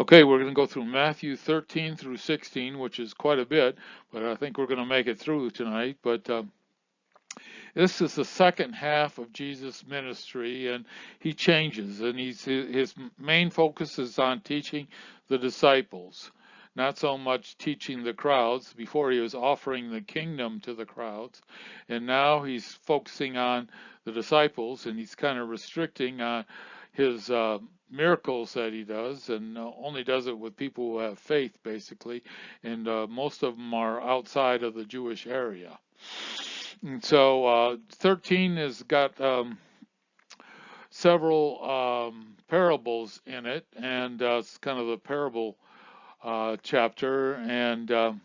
Okay, we're going to go through Matthew 13 through 16, which is quite a bit, but I think we're going to make it through tonight. But this is the second half of Jesus' ministry, and he changes, and his main focus is on teaching the disciples, not so much teaching the crowds. Before, he was offering the kingdom to the crowds, and now he's focusing on the disciples, and he's kind of restricting his miracles that he does, and only does it with people who have faith, basically, and most of them are outside of the Jewish area. And so 13 has got several parables in it, and it's kind of the parable chapter. And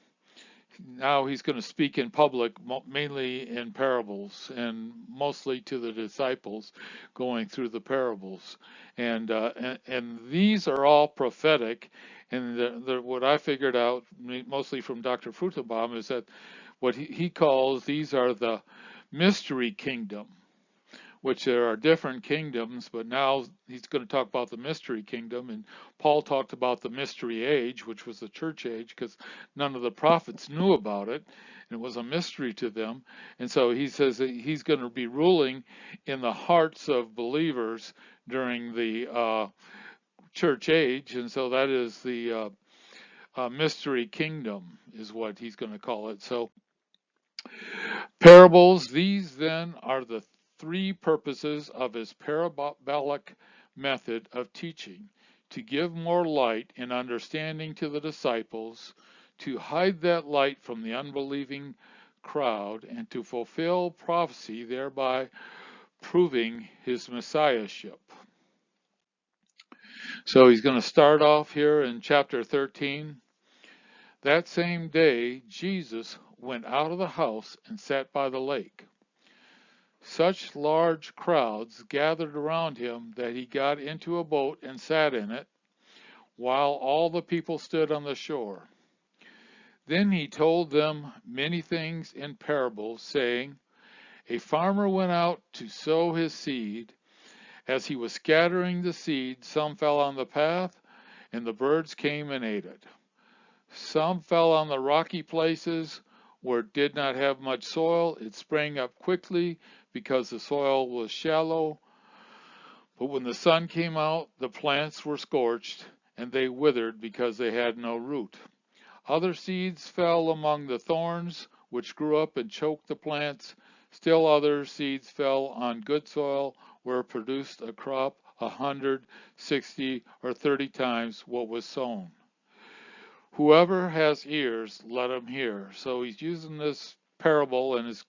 now he's going to speak in public, mainly in parables, and mostly to the disciples, going through the parables. And these are all prophetic. And what I figured out, mostly from Dr. Fruchtenbaum, is that what he calls these are the mystery kingdom, which there are different kingdoms, but now he's going to talk about the mystery kingdom. And Paul talked about the mystery age, which was the church age, because none of the prophets knew about it. And it was a mystery to them. And so he says that he's going to be ruling in the hearts of believers during the church age. And so that is the mystery kingdom, is what he's going to call it. So parables, these then are the three purposes of his parabolic method of teaching: to give more light and understanding to the disciples, to hide that light from the unbelieving crowd, and to fulfill prophecy, thereby proving his messiahship. So he's going to start off here in chapter 13. That same day, Jesus went out of the house and sat by the lake. Such large crowds gathered around him that he got into a boat and sat in it, while all the people stood on the shore. Then he told them many things in parables, saying, a farmer went out to sow his seed. As he was scattering the seed, some fell on the path, and the birds came and ate it. Some fell on the rocky places where it did not have much soil. It sprang up quickly because the soil was shallow. But when the sun came out, the plants were scorched, and they withered because they had no root. Other seeds fell among the thorns, which grew up and choked the plants. Still other seeds fell on good soil, where it produced a crop 100, 60, or 30 times what was sown. Whoever has ears, let him hear. So he's using this parable, and he's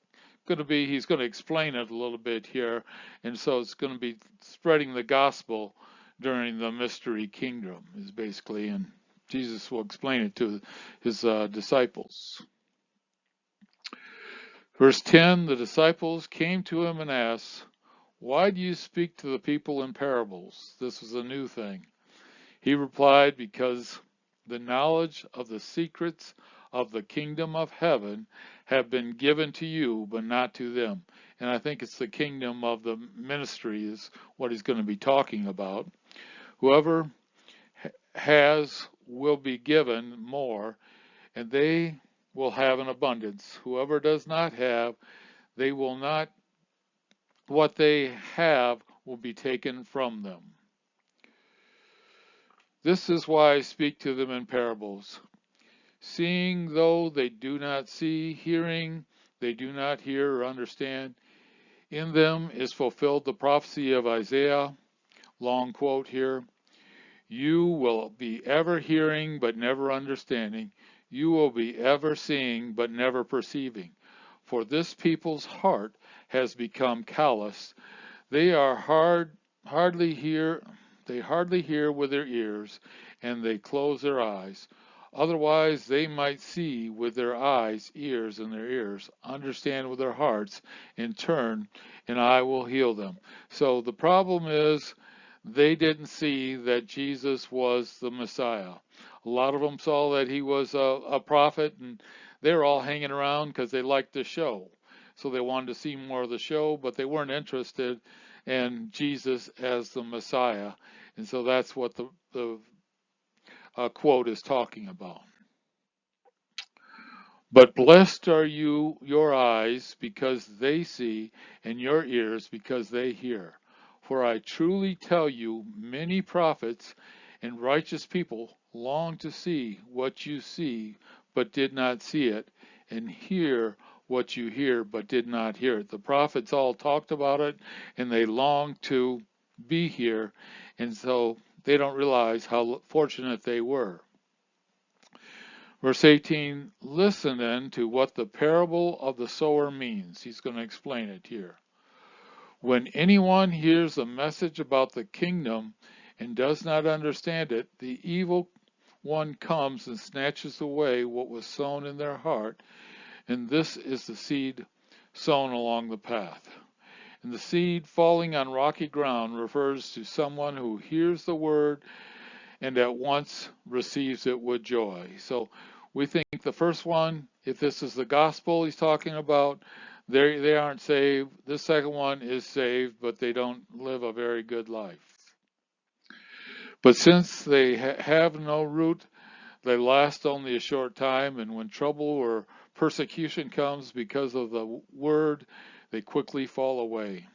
going to explain it a little bit here. And so it's going to be spreading the gospel during the mystery kingdom, is basically, and Jesus will explain it to his disciples. Verse 10, the disciples came to him and asked, why do you speak to the people in parables? This was a new thing. He replied, because the knowledge of the secrets of the kingdom of heaven have been given to you, but not to them. And I think it's the kingdom of the ministry is what he's going to be talking about. Whoever has will be given more, and they will have an abundance. Whoever does not have, they will not, what they have will be taken from them. This is why I speak to them in parables. Seeing though they do not see, hearing they do not hear or understand, in them is fulfilled the prophecy of Isaiah. Long quote here. You will be ever hearing but never understanding. You will be ever seeing but never perceiving. For this people's heart has become callous. They hardly hear with their ears, and they close their eyes. Otherwise they might see with their eyes, ears, and their ears, understand with their hearts, and turn, and I will heal them. So the problem is they didn't see that Jesus was the Messiah. A lot of them saw that he was a prophet, and they were all hanging around because they liked the show. So they wanted to see more of the show, but they weren't interested in Jesus as the Messiah. And so that's what the quote is talking about. But blessed are you, your eyes, because they see, and your ears, because they hear. For I truly tell you, many prophets and righteous people long to see what you see, but did not see it, and hear what you hear, but did not hear it. The prophets all talked about it, and they longed to be here, and so they don't realize how fortunate they were. Verse 18, listen then to what the parable of the sower means. He's going to explain it here. When anyone hears a message about the kingdom and does not understand it, the evil one comes and snatches away what was sown in their heart, and this is the seed sown along the path. And the seed falling on rocky ground refers to someone who hears the word and at once receives it with joy. So we think the first one, if this is the gospel he's talking about, they aren't saved. This second one is saved, but they don't live a very good life. But since they have no root, they last only a short time, and when trouble or persecution comes because of the word, they quickly fall away.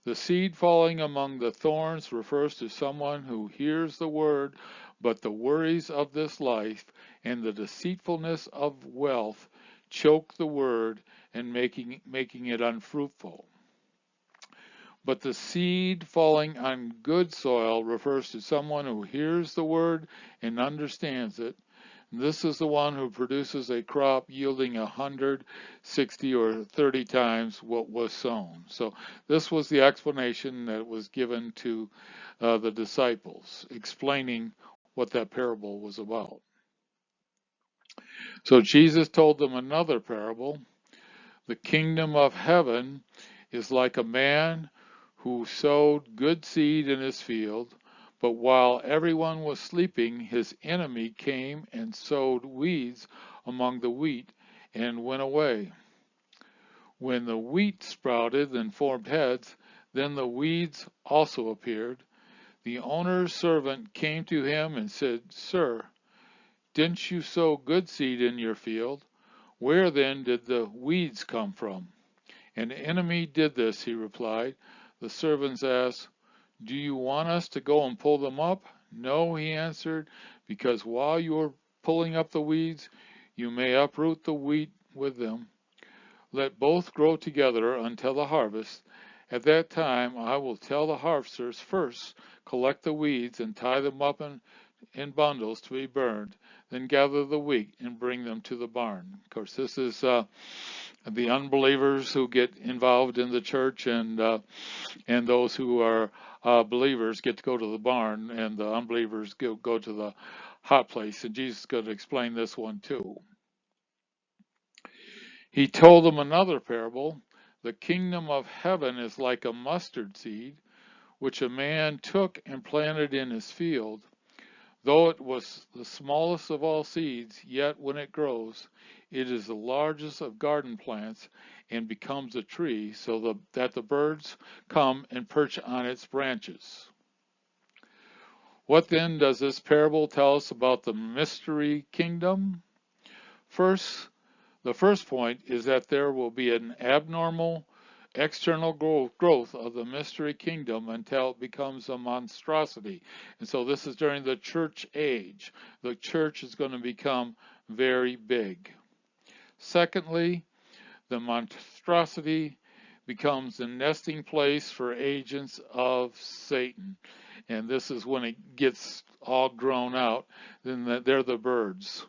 The seed falling among the thorns refers to someone who hears the word, but the worries of this life and the deceitfulness of wealth choke the word and making it unfruitful. But the seed falling on good soil refers to someone who hears the word and understands it. This is the one who produces a crop yielding 100, 60, or 30 times what was sown. So this was the explanation that was given to the disciples, explaining what that parable was about. So Jesus told them another parable. The kingdom of heaven is like a man who sowed good seed in his field. But while everyone was sleeping, his enemy came and sowed weeds among the wheat and went away. When the wheat sprouted and formed heads, then the weeds also appeared. The owner's servant came to him and said, Sir, didn't you sow good seed in your field? Where then did the weeds come from? An enemy did this, he replied. The servants asked, Do you want us to go and pull them up? No, he answered, because while you are pulling up the weeds, you may uproot the wheat with them. Let both grow together until the harvest. At that time I will tell the harvesters, first collect the weeds and tie them up in bundles to be burned, then gather the wheat and bring them to the barn. Of course, this is the unbelievers who get involved in the church, and those who are believers get to go to the barn, and the unbelievers go to the hot place. And Jesus is going to explain this one too. He told them another parable. The kingdom of heaven is like a mustard seed, which a man took and planted in his field. Though it was the smallest of all seeds, yet when it grows, it is the largest of garden plants and becomes a tree, so that the birds come and perch on its branches. What then does this parable tell us about the mystery kingdom? The first point is that there will be an abnormal external growth of the mystery kingdom until it becomes a monstrosity. And so this is during the church age. The church is going to become very big. Secondly, the monstrosity becomes the nesting place for agents of Satan. And this is when it gets all grown out, then they're the birds.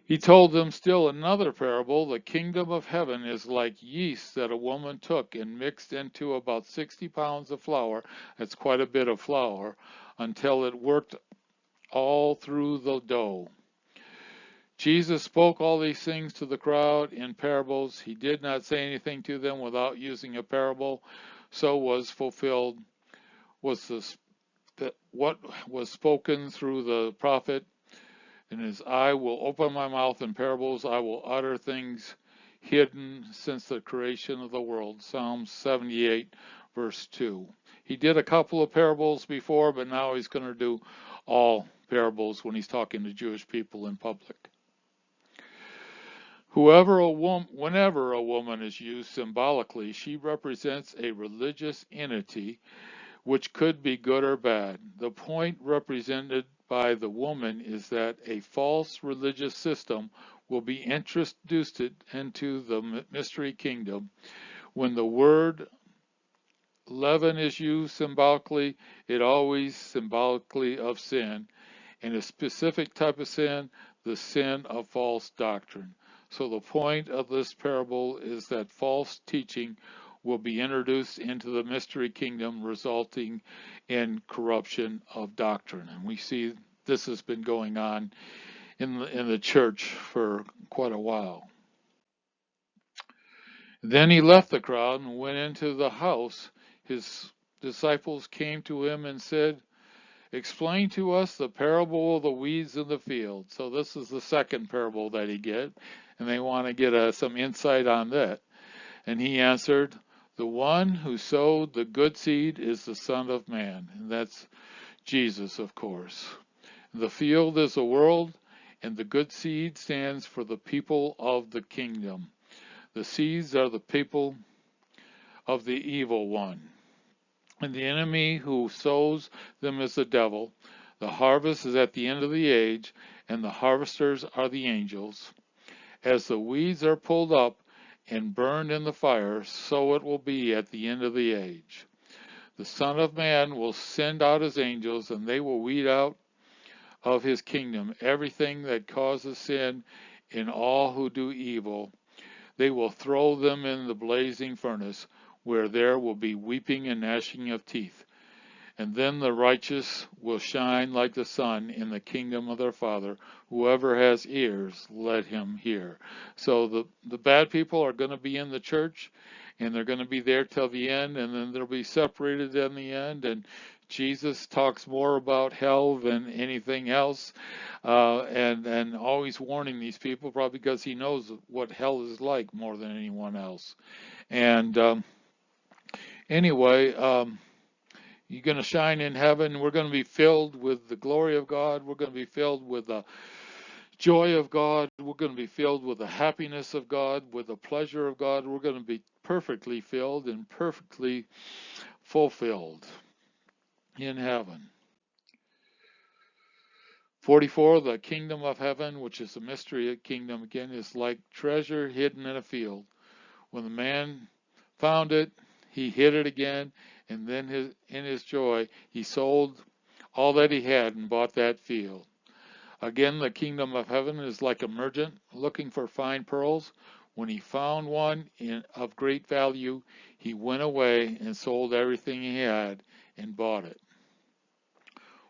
He told them still another parable. The kingdom of heaven is like yeast that a woman took and mixed into about 60 pounds of flour. That's quite a bit of flour, until it worked all through the dough. Jesus spoke all these things to the crowd in parables. He did not say anything to them without using a parable. So was fulfilled what was spoken through the prophet. And as I will open my mouth in parables, I will utter things hidden since the creation of the world. Psalm 78, verse 2. He did a couple of parables before, but now he's going to do all parables when he's talking to Jewish people in public. Whenever a woman is used symbolically, she represents a religious entity which could be good or bad. The point represented by the woman is that a false religious system will be introduced into the mystery kingdom. When the word leaven is used symbolically, it always symbolically of sin, and a specific type of sin, the sin of false doctrine. So the point of this parable is that false teaching will be introduced into the mystery kingdom, resulting in corruption of doctrine. And we see this has been going on in the church for quite a while. Then he left the crowd and went into the house. His disciples came to him and said, "Explain to us the parable of the weeds in the field." So this is the second parable that he get, and they want to get some insight on that. And he answered, "The one who sowed the good seed is the Son of Man," and that's Jesus, of course. "The field is the world, and the good seed stands for the people of the kingdom. The seeds are the people of the evil one. And the enemy who sows them is the devil. The harvest is at the end of the age, and the harvesters are the angels. As the weeds are pulled up and burned in the fire, so it will be at the end of the age. The Son of Man will send out his angels, and they will weed out of his kingdom everything that causes sin in all who do evil. They will throw them in the blazing furnace, where there will be weeping and gnashing of teeth. And then the righteous will shine like the sun in the kingdom of their Father. Whoever has ears, let him hear." So the bad people are going to be in the church, and they're going to be there till the end, and then they'll be separated in the end. And Jesus talks more about hell than anything else, and always warning these people, probably because he knows what hell is like more than anyone else. And anyway, you're going to shine in heaven. We're going to be filled with the glory of God. We're going to be filled with the joy of God. We're going to be filled with the happiness of God, with the pleasure of God. We're going to be perfectly filled and perfectly fulfilled in heaven. 44, the kingdom of heaven, which is the mystery kingdom, again, is like treasure hidden in a field. When the man found it, he hid it again, and then in his joy, he sold all that he had and bought that field. Again, the kingdom of heaven is like a merchant looking for fine pearls. When he found one of great value, he went away and sold everything he had and bought it.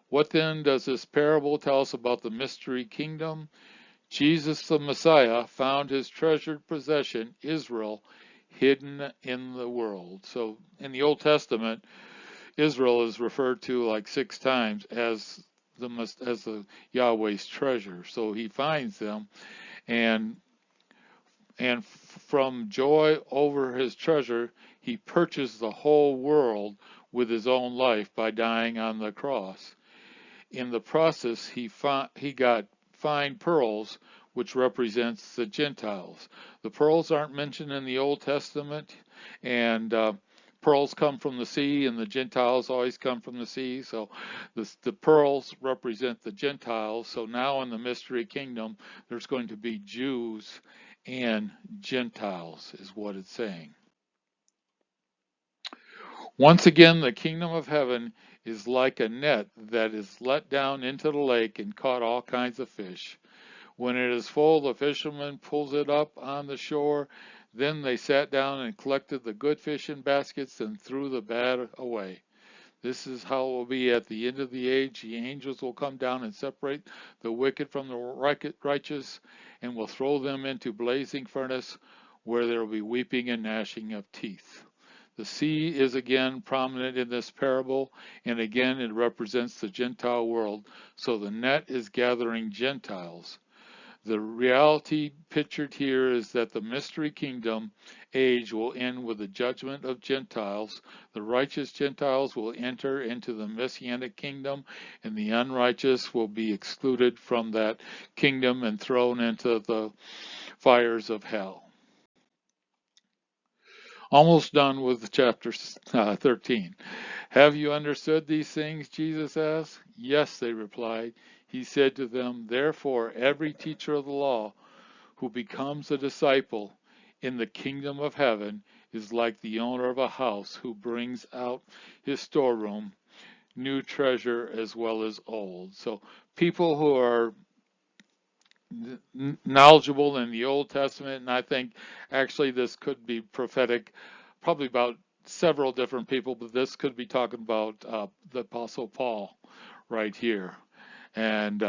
What then does this parable tell us about the mystery kingdom? Jesus the Messiah found his treasured possession, Israel, hidden in the world. So in the Old Testament, Israel is referred to like 6 times as the Yahweh's treasure. So he finds them, and from joy over his treasure, he purchased the whole world with his own life by dying on the cross. In the process, he got fine pearls, which represents the Gentiles. The pearls aren't mentioned in the Old Testament, and pearls come from the sea, and the Gentiles always come from the sea. So the pearls represent the Gentiles. So now in the mystery kingdom, there's going to be Jews and Gentiles, is what it's saying. Once again, the kingdom of heaven is like a net that is let down into the lake and caught all kinds of fish. When it is full, the fisherman pulls it up on the shore. Then they sat down and collected the good fish in baskets and threw the bad away. This is how it will be at the end of the age. The angels will come down and separate the wicked from the righteous, and will throw them into blazing furnace, where there will be weeping and gnashing of teeth. The sea is again prominent in this parable, and again it represents the Gentile world. So the net is gathering Gentiles. The reality pictured here is that the mystery kingdom age will end with the judgment of Gentiles. The righteous Gentiles will enter into the messianic kingdom, and the unrighteous will be excluded from that kingdom and thrown into the fires of hell. Almost done with chapter 13. Have you understood these things? Jesus asked. Yes, they replied. He said to them, therefore, every teacher of the law who becomes a disciple in the kingdom of heaven is like the owner of a house who brings out his storeroom, new treasure as well as old. So people who are knowledgeable in the Old Testament, and I think actually this could be prophetic, probably about several different people, but this could be talking about the Apostle Paul right here. And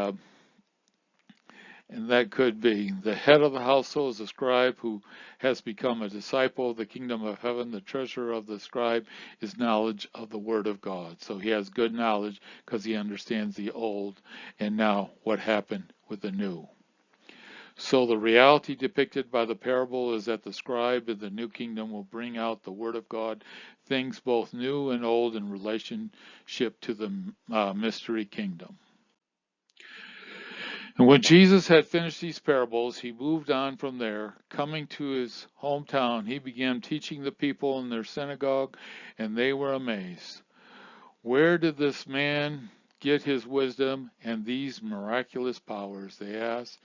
that could be the head of the household is a scribe who has become a disciple of the kingdom of heaven. The treasure of the scribe is knowledge of the word of God. So he has good knowledge because he understands the old and now what happened with the new. So the reality depicted by the parable is that the scribe in the new kingdom will bring out the word of God, things both new and old in relationship to the mystery kingdom. And when Jesus had finished these parables, he moved on from there. Coming to his hometown, he began teaching the people in their synagogue, and they were amazed. Where did this man get his wisdom and these miraculous powers? They asked.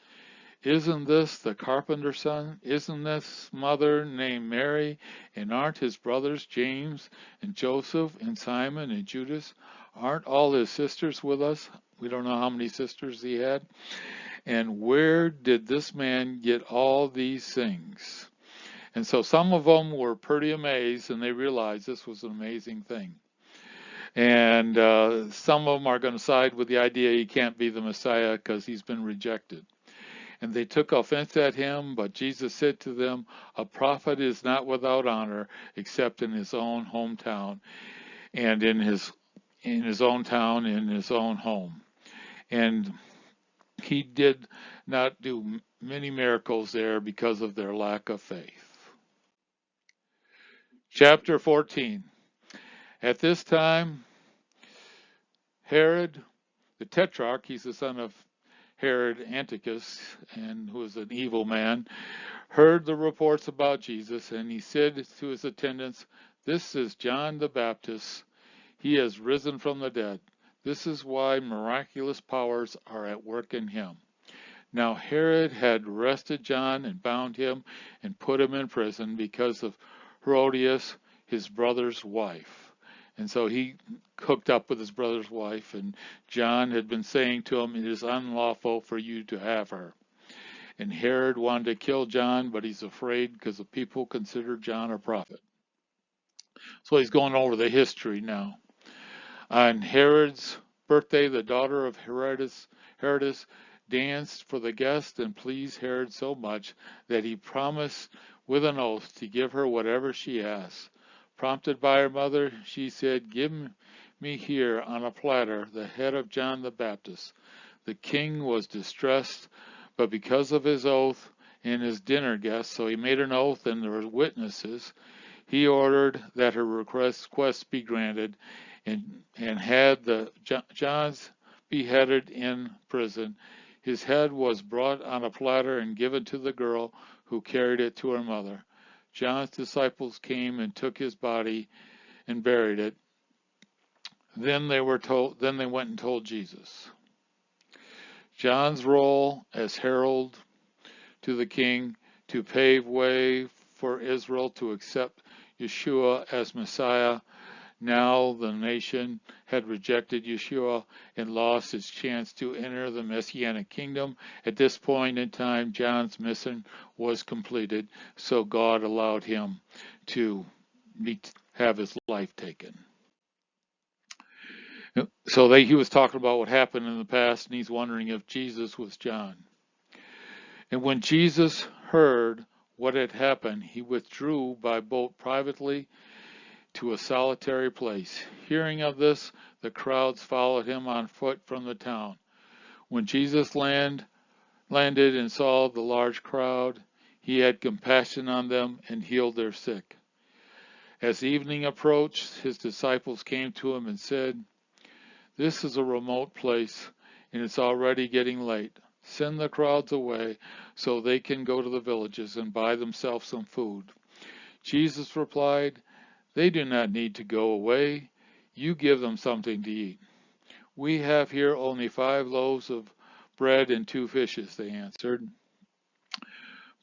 Isn't this the carpenter's son? Isn't this mother named Mary? And aren't his brothers James and Joseph and Simon and Judas? Aren't all his sisters with us? We don't know how many sisters he had. And where did this man get all these things? And so some of them were pretty amazed, and they realized this was an amazing thing. And some of them are going to side with the idea he can't be the Messiah because he's been rejected. And they took offense at him, but Jesus said to them, a prophet is not without honor except in his own hometown and in his own town, in his own home. And he did not do many miracles there because of their lack of faith. Chapter 14. At this time, Herod, the Tetrarch, he's the son of Herod Antipas, and who was an evil man, heard the reports about Jesus, and he said to his attendants, this is John the Baptist. He has risen from the dead. This is why miraculous powers are at work in him. Now Herod had arrested John and bound him and put him in prison because of Herodias, his brother's wife. And so he hooked up with his brother's wife, and John had been saying to him, it is unlawful for you to have her. And Herod wanted to kill John, but he's afraid because the people consider John a prophet. So he's going over the history now. On Herod's birthday, the daughter of Herodes danced for the guest and pleased Herod so much that he promised with an oath to give her whatever she asked. Prompted by her mother, she said, give me here on a platter the head of John the Baptist. The king was distressed, but because of his oath and his dinner guests, so he made an oath and there were witnesses, he ordered that her request be granted and had the John's beheaded in prison. His head was brought on a platter and given to the girl who carried it to her mother. John's disciples came and took his body and buried it. Then they went and told Jesus. John's role as herald to the king to pave way for Israel to accept Yeshua as Messiah. Now the nation had rejected Yeshua and lost its chance to enter the Messianic kingdom. At this point in time, John's mission was completed, so God allowed him to have his life taken. So he was talking about what happened in the past, and he's wondering if Jesus was John. And when Jesus heard what had happened, he withdrew by boat privately to a solitary place. Hearing of this, the crowds followed him on foot from the town. When Jesus landed, landed and saw the large crowd, he had compassion on them and healed their sick. As evening approached, his disciples came to him and said, "This is a remote place, and it's already getting late. Send the crowds away so they can go to the villages and buy themselves some food." Jesus replied, "They do not need to go away. You give them something to eat." "We have here only 5 loaves of bread and 2 fishes," they answered.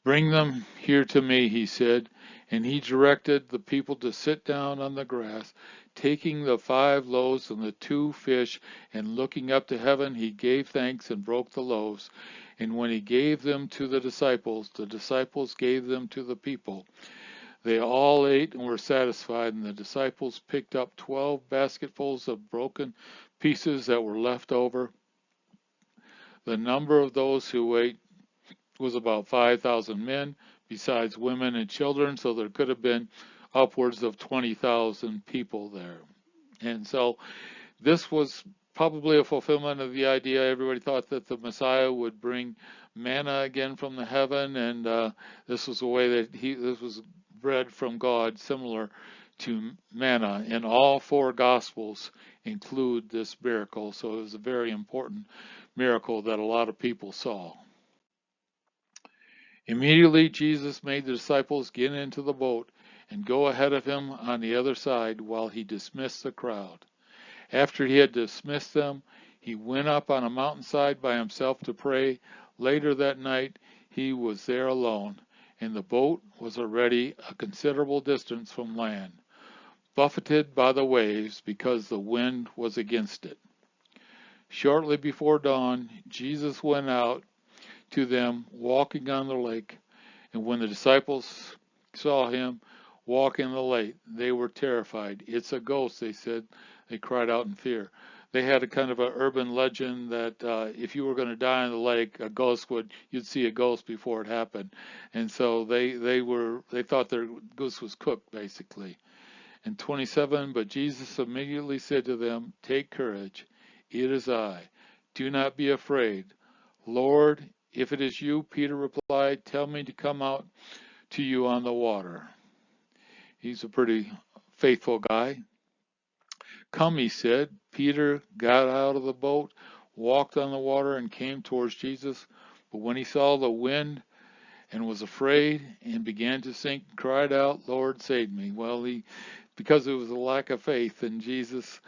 "Bring them here to me," he said, and he directed the people to sit down on the grass. Taking the 5 loaves and the 2 fish, and looking up to heaven, he gave thanks and broke the loaves. And when he gave them to the disciples gave them to the people. They all ate and were satisfied, and the disciples picked up 12 basketfuls of broken pieces that were left over. The number of those who ate was about 5,000 men, besides women and children, so there could have been upwards of 20,000 people there. And so this was probably a fulfillment of the idea. Everybody thought that the Messiah would bring manna again from the heaven, and this was a way that this was bread from God, similar to manna. And all 4 Gospels include this miracle, so it was a very important miracle that a lot of people saw. Immediately Jesus made the disciples get into the boat and go ahead of him on the other side while he dismissed the crowd. After he had dismissed them, he went up on a mountainside by himself to pray. Later that night he was there alone, and the boat was already a considerable distance from land, buffeted by the waves because the wind was against it. Shortly before dawn, Jesus went out to them walking on the lake, and when the disciples saw him walking in the lake, they were terrified. "It's a ghost," they said. They cried out in fear. They had a kind of an urban legend that if you were going to die in the lake, you'd see a ghost before it happened, and so they thought their goose was cooked basically. And 27, but Jesus immediately said to them, "Take courage, it is I. Do not be afraid." "Lord, if it is you," Peter replied, "tell me to come out to you on the water." He's a pretty faithful guy. "Come," he said. Peter got out of the boat, walked on the water, and came towards Jesus. But when he saw the wind and was afraid and began to sink, cried out, "Lord, save me." Well, because it was a lack of faith, and Jesus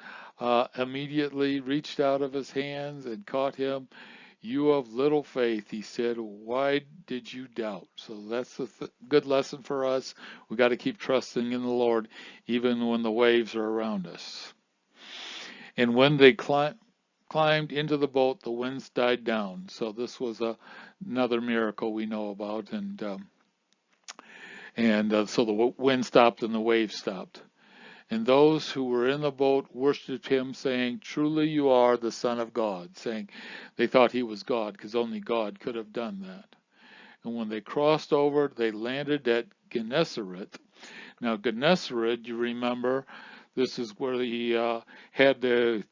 immediately reached out of his hands and caught him. "You of little faith," he said, "why did you doubt?" So that's a good lesson for us. We got to keep trusting in the Lord even when the waves are around us. And when they climbed into the boat, the winds died down. So this was another miracle we know about, and so the wind stopped and the waves stopped. And those who were in the boat worshipped him, saying, "Truly you are the Son of God," saying they thought he was God because only God could have done that. And when they crossed over, they landed at Gennesaret. Now, Gennesaret, you remember, this is where he had the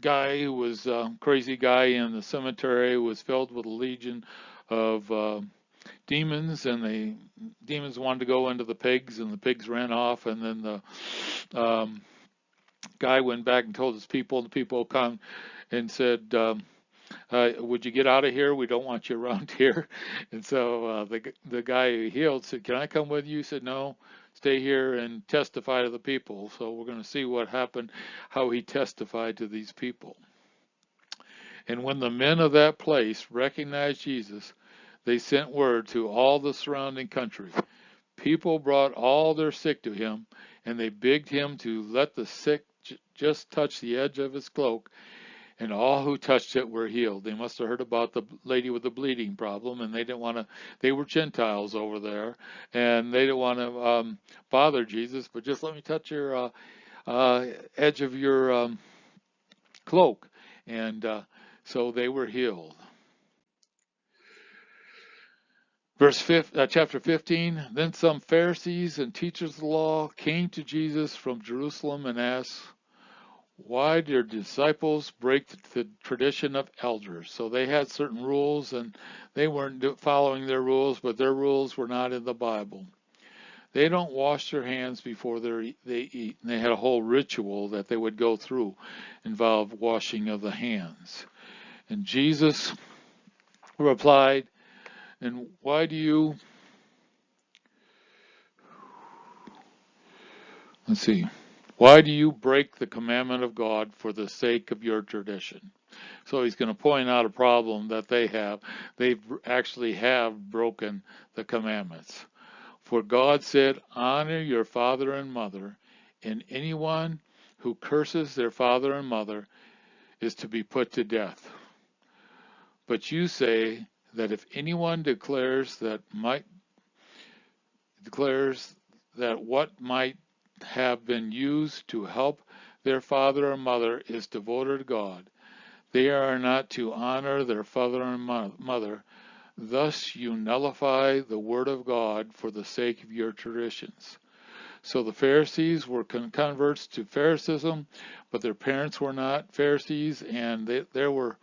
guy who was a crazy guy in the cemetery, was filled with a legion of demons, and the demons wanted to go into the pigs, and the pigs ran off, and then the guy went back and told his people, and the people come and said, "Would you get out of here? We don't want you around here." And so the guy who healed said, "Can I come with you?" He said, "No, stay here and testify to the people." So we're going to see what happened, how he testified to these people. And when the men of that place recognized Jesus, they sent word to all the surrounding country. People brought all their sick to him, and they begged him to let the sick just touch the edge of his cloak, and all who touched it were healed. They must have heard about the lady with the bleeding problem, and they didn't want to. They were Gentiles over there, and they didn't want to bother Jesus. But just let me touch your edge of your cloak, and so they were healed. Chapter 15. Then some Pharisees and teachers of the law came to Jesus from Jerusalem and asked, Why did disciples break the tradition of elders? So they had certain rules, and they weren't following their rules, but their rules were not in the Bible. They don't wash their hands before they eat, and they had a whole ritual that they would go through, involved washing of the hands. And Jesus replied, and why do you, let's see, why do you break the commandment of God for the sake of your tradition? So he's going to point out a problem that they have. They actually have broken the commandments. For God said, honor your father and mother, and anyone who curses their father and mother is to be put to death. But you say that if anyone declares that what might have been used to help their father or mother is devoted to God, they are not to honor their father and mother. Thus you nullify the word of God for the sake of your traditions. So the Pharisees were converts to Pharisaism, but their parents were not Pharisees, and they were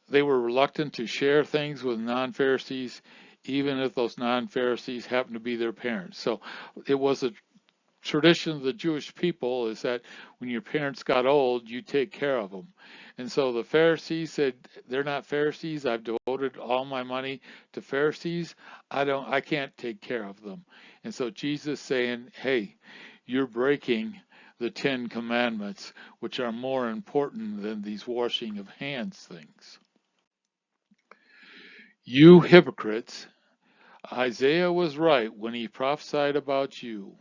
reluctant to share things with non-Pharisees, even if those non-Pharisees happened to be their parents. So it was a tradition of the Jewish people is that when your parents got old, you take care of them. And so the Pharisees said, they're not Pharisees. I've devoted all my money to Pharisees. I can't take care of them. And so Jesus saying, hey, you're breaking the 10 commandments, which are more important than these washing of hands things. You hypocrites, Isaiah was right when he prophesied about you.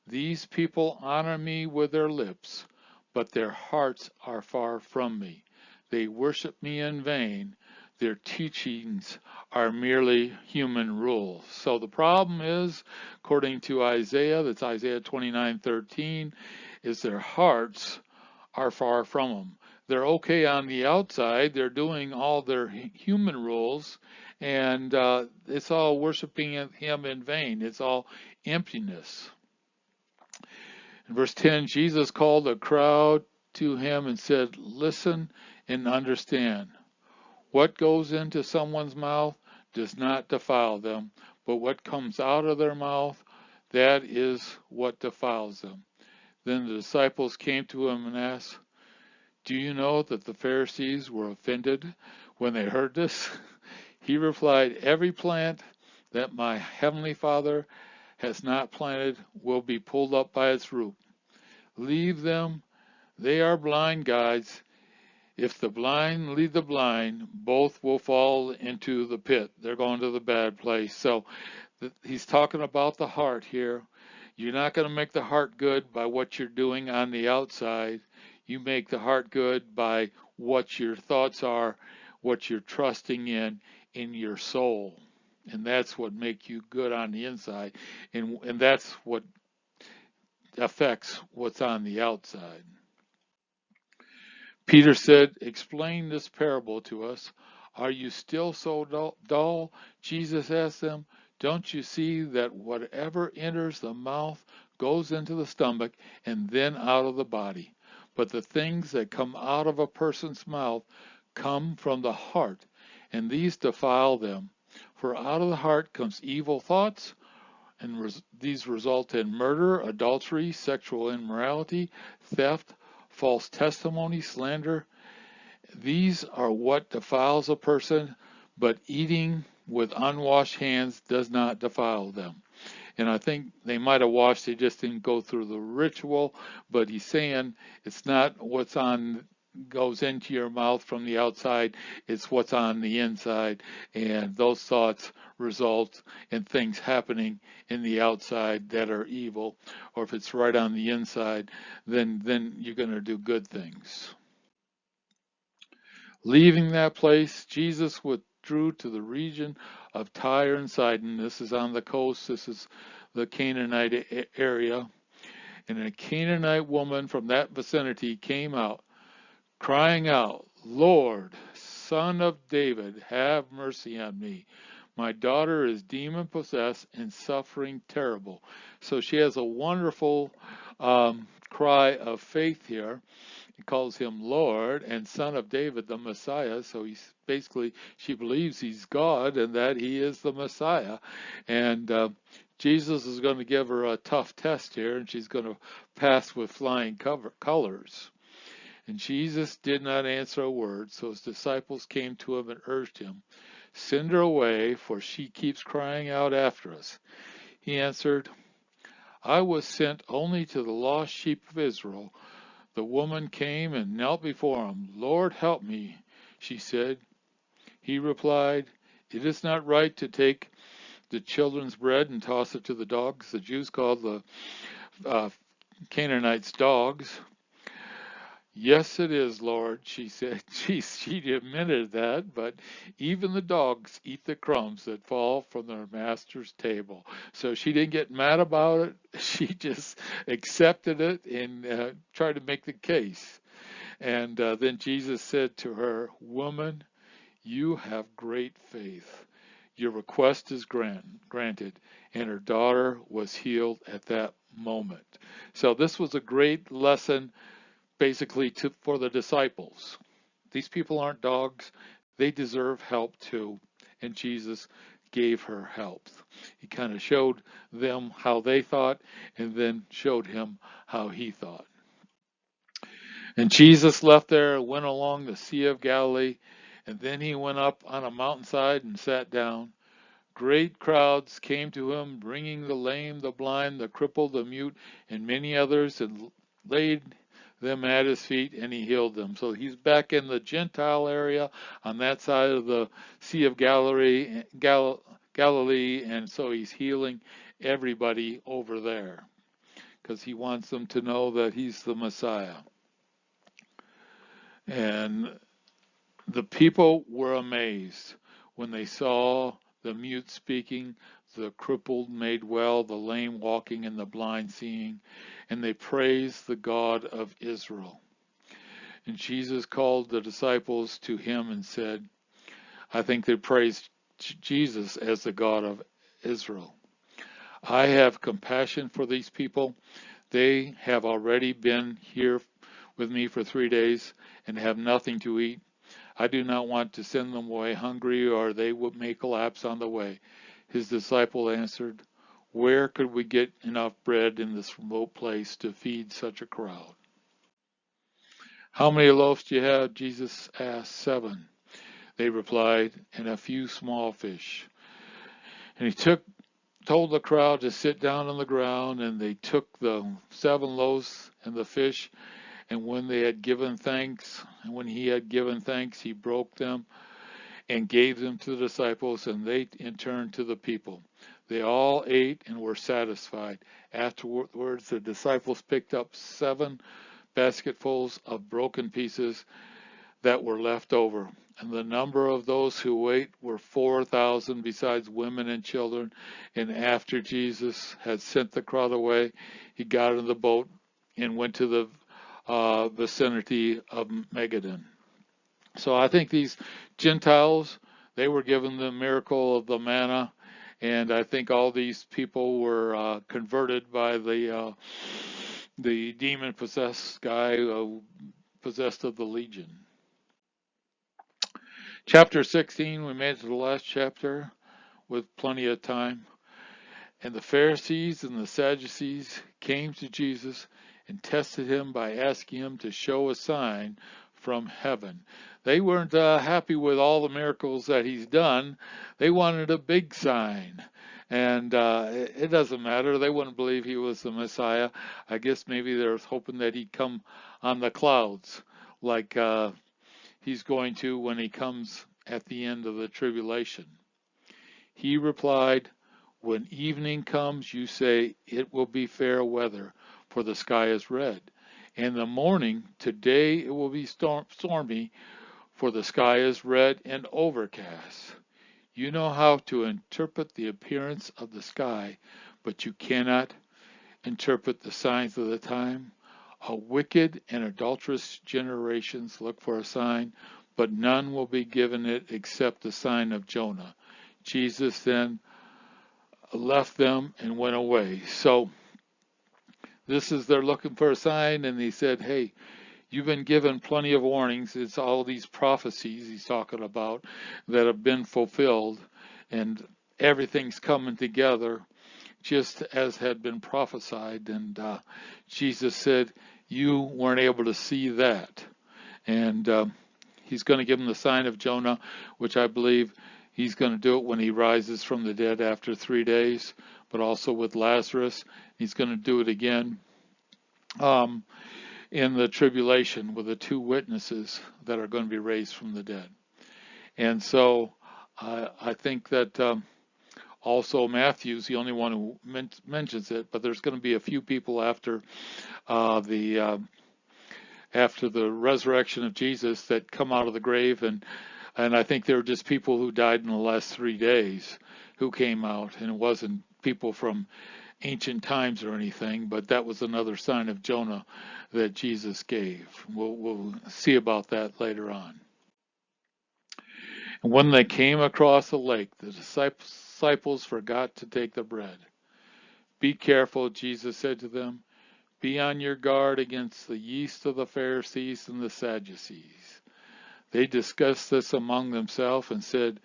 These people honor me with their lips, but their hearts are far from me. They worship me in vain. Their teachings are merely human rules. So the problem is, according to Isaiah, that's Isaiah 29:13, is their hearts are far from them. They're okay on the outside. They're doing all their human rules, and it's all worshiping him in vain. It's all emptiness. In verse 10, Jesus called a crowd to him and said, listen and understand. What goes into someone's mouth does not defile them, but what comes out of their mouth, that is what defiles them. Then the disciples came to him and asked, do you know that the Pharisees were offended when they heard this? He replied, every plant that my heavenly Father has not planted will be pulled up by its root. Leave them, they are blind guides. If the blind lead the blind, both will fall into the pit. They're going to the bad place. So he's talking about the heart here. You're not going to make the heart good by what you're doing on the outside. You make the heart good by what your thoughts are, what you're trusting in your soul. And that's what makes you good on the inside. And that's what affects what's on the outside. Peter said, explain this parable to us. Are you still so dull? Jesus asked them, don't you see that whatever enters the mouth goes into the stomach and then out of the body? But the things that come out of a person's mouth come from the heart, and these defile them. For out of the heart comes evil thoughts, and these result in murder, adultery, sexual immorality, theft, false testimony, slander. These are what defiles a person, but eating with unwashed hands does not defile them. And I think they might have washed, they just didn't go through the ritual, but he's saying it's not what's on goes into your mouth from the outside, it's what's on the inside, and those thoughts result in things happening in the outside that are evil, or if it's right on the inside, then you're going to do good things. Leaving that place, Jesus withdrew to the region of Tyre and Sidon. This is on the coast, this is the Canaanite area, and a Canaanite woman from that vicinity came out, crying out, Lord, Son of David, have mercy on me. My daughter is demon-possessed and suffering terrible. So she has a wonderful cry of faith here. He calls him Lord and Son of David, the Messiah. So he's basically, she believes he's God and that he is the Messiah. And Jesus is going to give her a tough test here, and she's going to pass with flying colors. And Jesus did not answer a word, so his disciples came to him and urged him, "Send her away, for she keeps crying out after us." He answered, "I was sent only to the lost sheep of Israel." The woman came and knelt before him. "Lord, help me," she said. He replied, "It is not right to take the children's bread and toss it to the dogs." The Jews called the Canaanites dogs. "Yes, it is, Lord," she said. She admitted that, but even the dogs eat the crumbs that fall from their master's table. So she didn't get mad about it. She just accepted it and tried to make the case. And then Jesus said to her, "Woman, you have great faith. Your request is granted." And her daughter was healed at that moment. So this was a great lesson basically for the disciples. These people aren't dogs. They deserve help too. And Jesus gave her help. He kind of showed them how they thought and then showed him how he thought. And Jesus left there and went along the Sea of Galilee, and then he went up on a mountainside and sat down. Great crowds came to him, bringing the lame, the blind, the crippled, the mute, and many others, and laid them at his feet, and he healed them. So he's back in the Gentile area on that side of the Sea of Galilee, and so he's healing everybody over there because he wants them to know that he's the Messiah. And the people were amazed when they saw the mute speaking, the crippled made well, the lame walking, and the blind seeing, and they praised the God of Israel. And Jesus called the disciples to him and said, I think they praised Jesus as the God of Israel. "I have compassion for these people. They have already been here with me for 3 days and have nothing to eat. I do not want to send them away hungry, or they would may collapse on the way." His disciple answered, "Where could we get enough bread in this remote place to feed such a crowd?" "How many loaves do you have?" Jesus asked. "7," they replied, "and a few small fish." And he told the crowd to sit down on the ground, and they took the 7 loaves and the fish, and when he had given thanks, he broke them and gave them to the disciples, and they in turn to the people. They all ate and were satisfied. Afterwards, the disciples picked up 7 basketfuls of broken pieces that were left over. And the number of those who ate were 4,000, besides women and children. And after Jesus had sent the crowd away, he got in the boat and went to the vicinity of Magadan. So I think these Gentiles, they were given the miracle of the manna, and I think all these people were converted by the demon-possessed guy possessed of the legion. Chapter 16, we made it to the last chapter with plenty of time. And the Pharisees and the Sadducees came to Jesus and tested him by asking him to show a sign from heaven. They weren't happy with all the miracles that he's done. They wanted a big sign. And it doesn't matter. They wouldn't believe he was the Messiah. I guess maybe they're hoping that he'd come on the clouds like he's going to when he comes at the end of the tribulation. He replied, "When evening comes, you say, 'It will be fair weather, for the sky is red.' In the morning, 'Today it will be stormy, for the sky is red and overcast.' You know how to interpret the appearance of the sky, but you cannot interpret the signs of the time. A wicked and adulterous generations look for a sign, but none will be given it except the sign of Jonah." Jesus then left them and went away. So they're looking for a sign, and he said, hey, you've been given plenty of warnings. It's all these prophecies he's talking about that have been fulfilled, and everything's coming together just as had been prophesied. And Jesus said, you weren't able to see that. And he's going to give them the sign of Jonah, which I believe he's going to do it when he rises from the dead after 3 days, but also with Lazarus. He's going to do it again in the tribulation with the 2 witnesses that are going to be raised from the dead. And so I think that also Matthew's the only one who mentions it, but there's going to be a few people after the resurrection of Jesus that come out of the grave, and I think they were just people who died in the last 3 days who came out, and it wasn't people from ancient times or anything, but that was another sign of Jonah that Jesus gave. We'll see about that later on. And when they came across the lake, the disciples forgot to take the bread. Be careful, Jesus said to them. Be on your guard against the yeast of the Pharisees and the Sadducees. They discussed this among themselves and said,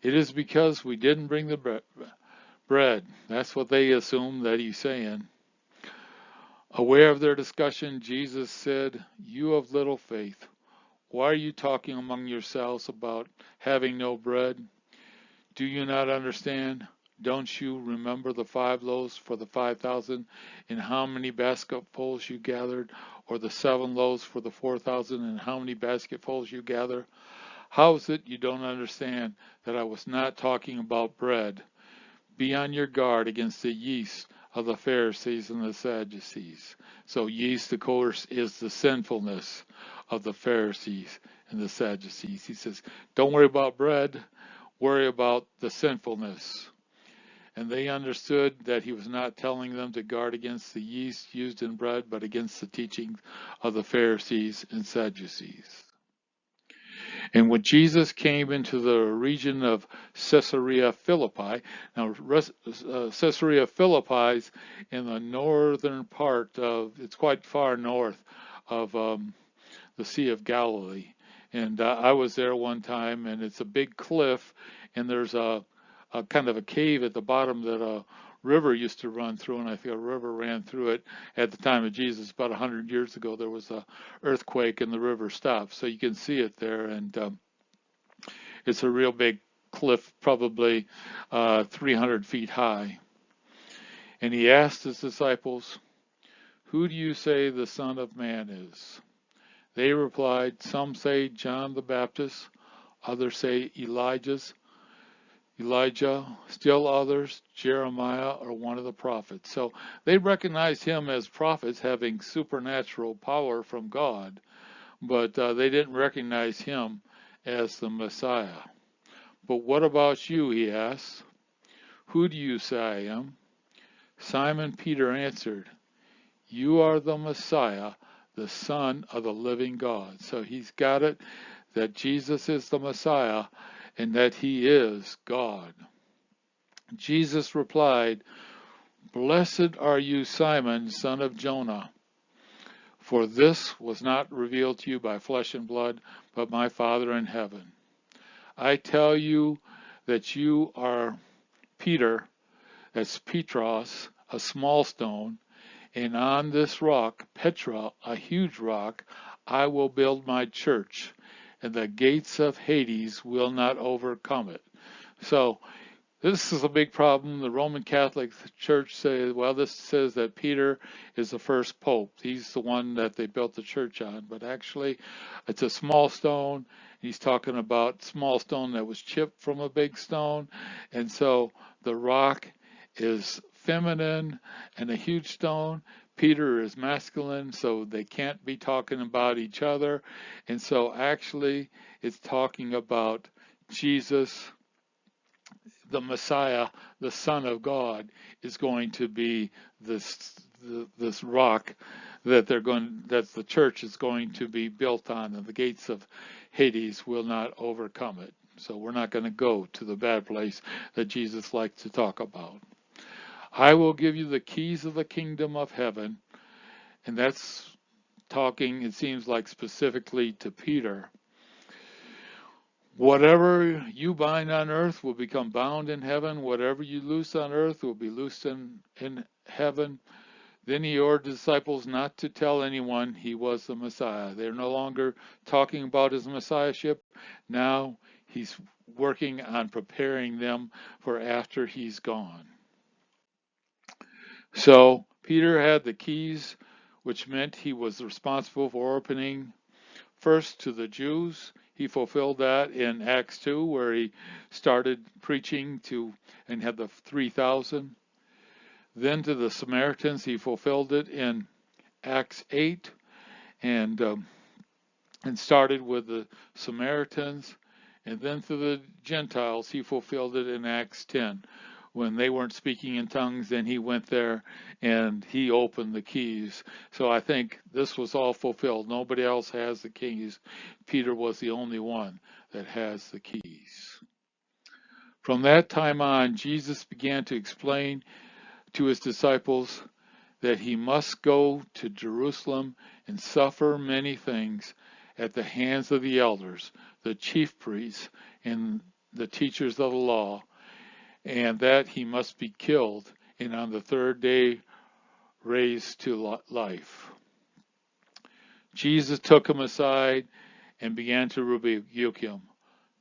it is because we didn't bring the bread. That's what they assumed that he's saying. Aware of their discussion, Jesus said, you of little faith, why are you talking among yourselves about having no bread? Do you not understand? Don't you remember the 5 loaves for the 5,000 and how many basketfuls you gathered, or the 7 loaves for the 4,000 and how many basketfuls you gather? How is it you don't understand that I was not talking about bread? Be on your guard against the yeast of the Pharisees and the Sadducees. So yeast, of course, is the sinfulness of the Pharisees and the Sadducees. He says, don't worry about bread, worry about the sinfulness. And they understood that he was not telling them to guard against the yeast used in bread, but against the teaching of the Pharisees and Sadducees. And when Jesus came into the region of Caesarea Philippi, now Caesarea Philippi is in the northern part of, it's quite far north of the Sea of Galilee. And I was there one time, and it's a big cliff, and there's a kind of a cave at the bottom that a river used to run through, and I think a river ran through it at the time of Jesus. About 100 years ago, there was a earthquake and the river stopped, so you can see it there. And it's a real big cliff, probably 300 feet high. And he asked his disciples, who do you say the Son of Man is? They replied, some say John the Baptist, others say Elijah, still others, Jeremiah, or one of the prophets. So they recognized him as prophets having supernatural power from God, but they didn't recognize him as the Messiah. But what about you, he asked. Who do you say I am? Simon Peter answered, you are the Messiah, the Son of the living God. So he's got it that Jesus is the Messiah, and that he is God. Jesus replied, blessed are you, Simon, son of Jonah, for this was not revealed to you by flesh and blood, but my Father in heaven. I tell you that you are Peter, that's Petros, a small stone, and on this rock, Petra, a huge rock, I will build my church, and the gates of Hades will not overcome it. So this is a big problem. The Roman Catholic Church says, well, this says that Peter is the first pope. He's the one that they built the church on. But actually, it's a small stone. He's talking about small stone that was chipped from a big stone. And so the rock is feminine and a huge stone. Peter is masculine, so they can't be talking about each other. And so actually, it's talking about Jesus, the Messiah, the Son of God, is going to be this rock that the church is going to be built on, and the gates of Hades will not overcome it. So we're not going to go to the bad place that Jesus likes to talk about. I will give you the keys of the kingdom of heaven. and that's talking, it seems like, specifically to Peter. Whatever you bind on earth will become bound in heaven. Whatever you loose on earth will be loosed in heaven. Then he ordered disciples not to tell anyone he was the Messiah. They're no longer talking about his Messiahship. Now he's working on preparing them for after he's gone. So Peter had the keys, which meant he was responsible for opening first to the Jews. He fulfilled that in Acts 2, where he started preaching to and had the 3,000. Then to the Samaritans, he fulfilled it in Acts 8, and started with the Samaritans. And then to the Gentiles, he fulfilled it in Acts 10. When they weren't speaking in tongues, then he went there and he opened the keys. So I think this was all fulfilled. Nobody else has the keys. Peter was the only one that has the keys. From that time on, Jesus began to explain to his disciples that he must go to Jerusalem and suffer many things at the hands of the elders, the chief priests, and the teachers of the law, and that he must be killed and on the third day raised to life. Jesus took him aside and began to rebuke him.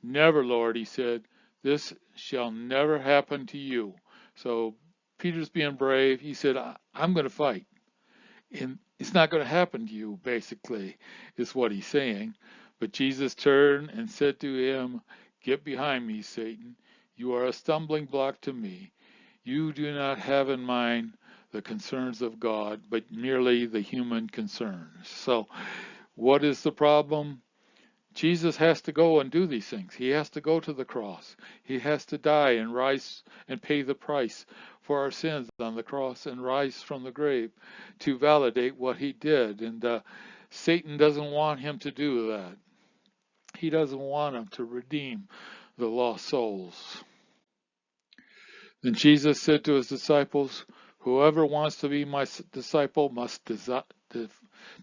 Never, Lord, he said, this shall never happen to you. So Peter's being brave. He said, I'm going to fight. And it's not going to happen to you, basically, is what he's saying. But Jesus turned and said to him, get behind me, Satan. You are a stumbling block to me. You do not have in mind the concerns of God, but merely the human concerns. So what is the problem? Jesus has to go and do these things. He has to go to the cross. He has to die and rise and pay the price for our sins on the cross and rise from the grave to validate what he did. And Satan doesn't want him to do that. He doesn't want him to redeem the lost souls. Then Jesus said to his disciples, whoever wants to be my disciple must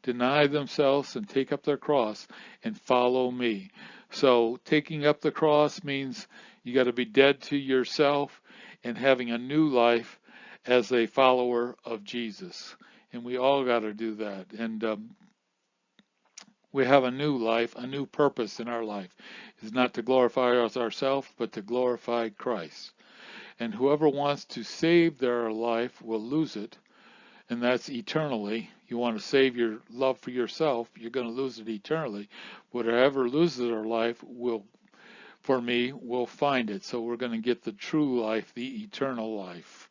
deny themselves and take up their cross and follow me. So taking up the cross means you got to be dead to yourself and having a new life as a follower of Jesus. And we all got to do that. And we have a new life, a new purpose in our life. It's not to glorify ourselves, but to glorify Christ. And whoever wants to save their life will lose it, and that's eternally. You want to save your love for yourself, you're going to lose it eternally. Whatever loses their life will find it. So we're going to get the true life, the eternal life.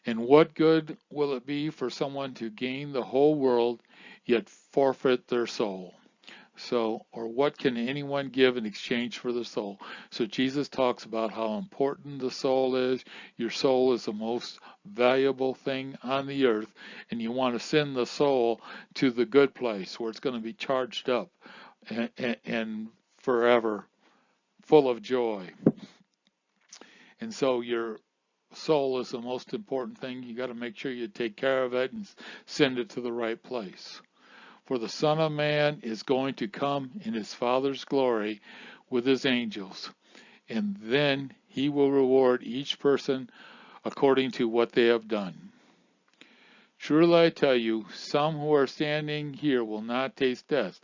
And what good will it be for someone to gain the whole world, yet forfeit their soul? So, or what can anyone give in exchange for the soul? So Jesus talks about how important the soul is. Your soul is the most valuable thing on the earth, and you want to send the soul to the good place where it's going to be charged up and forever full of joy. And so your soul is the most important thing. You got to make sure you take care of it and send it to the right place. For the Son of Man is going to come in his Father's glory with his angels, and then he will reward each person according to what they have done. Truly I tell you, some who are standing here will not taste death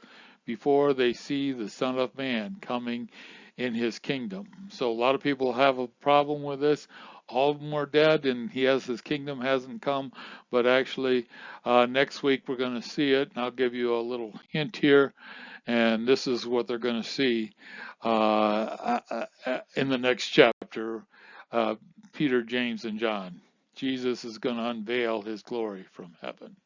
before they see the Son of Man coming in his kingdom. So a lot of people have a problem with this. All of them are dead, and his kingdom hasn't come. But actually, next week we're going to see it, and I'll give you a little hint here. And this is what they're going to see in the next chapter, Peter, James, and John. Jesus is going to unveil his glory from heaven.